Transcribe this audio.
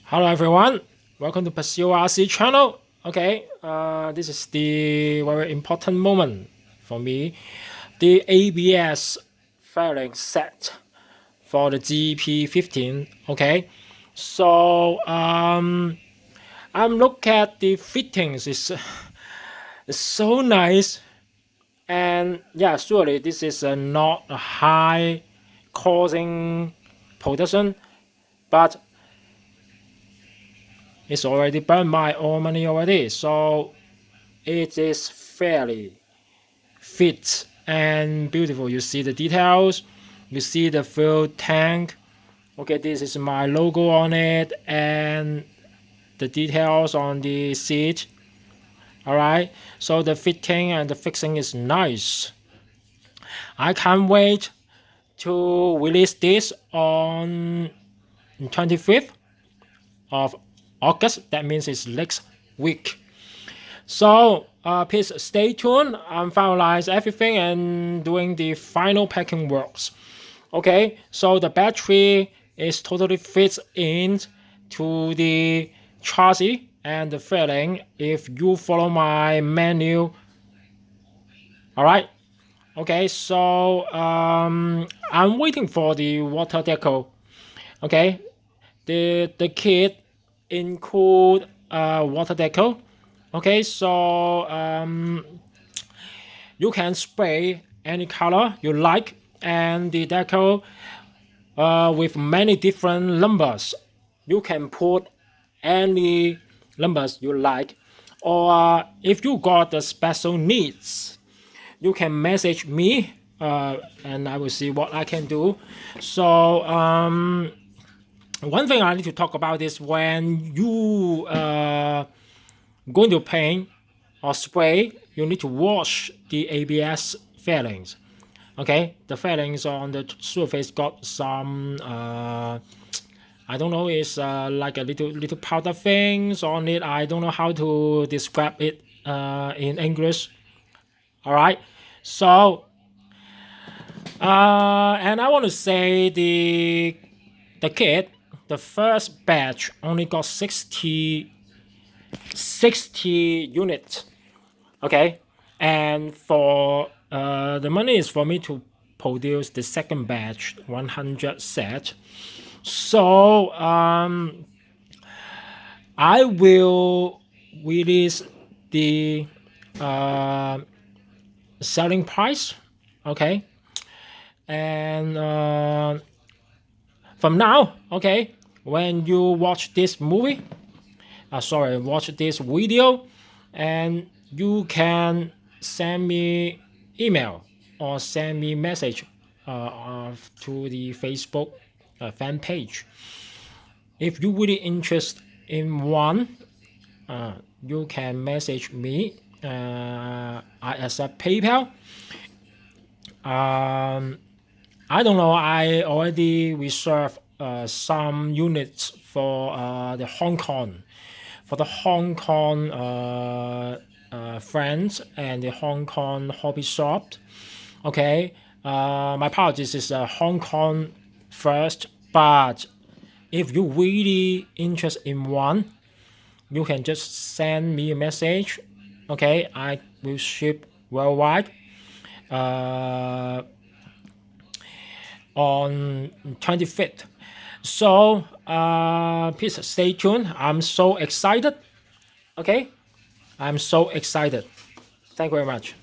Hello everyone, welcome to PasseriRC channel. Okay, this is the very important moment for me. The ABS fairing set for the GP15. Okay, so I'm look at the fittings. It's so nice, and yeah, surely this is not a high causing production, but it's already burned my own money already, so it is fairly fit and beautiful. You see the details, you see the fuel tank. Okay, this is my logo on it and the details on the seat. Alright, so the fitting and the fixing is nice. I can't wait to release this on 25th of August. That means it's next week. So please stay tuned. I'm finalizing everything and doing the final packing works. Okay, so the battery is totally fits in to the chassis and the fairing if you follow my menu. Alright, okay, so I'm waiting for the water deco. Okay, the kit include water deco. Okay, so you can spray any color you like, and the deco with many different numbers. You can put any numbers you like, or if you got the special needs, you can message me and I will see what I can do. So one thing I need to talk about is when you going to paint or spray, you need to wash the ABS fairings. Okay, the fairings on the surface got some I don't know, it's like a little powder things on it. I don't know how to describe it in English. All right, so and I want to say the kit, the first batch only got 60 units. Okay, and for the money is for me to produce the second batch 100 set. So I will release the selling price. Okay, and from now, okay, when you watch this movie, watch this video, and you can send me email or send me message to the Facebook fan page. If you really interested in one, you can message me. I accept PayPal. I don't know, I already reserved some units for the Hong Kong, for the Hong Kong friends and the Hong Kong hobby shop. Okay, my apologies, is Hong Kong first, but if you really interested in one, you can just send me a message. Okay, I will ship worldwide on 25th. So please stay tuned. I'm so excited. Okay, I'm so excited. Thank you very much.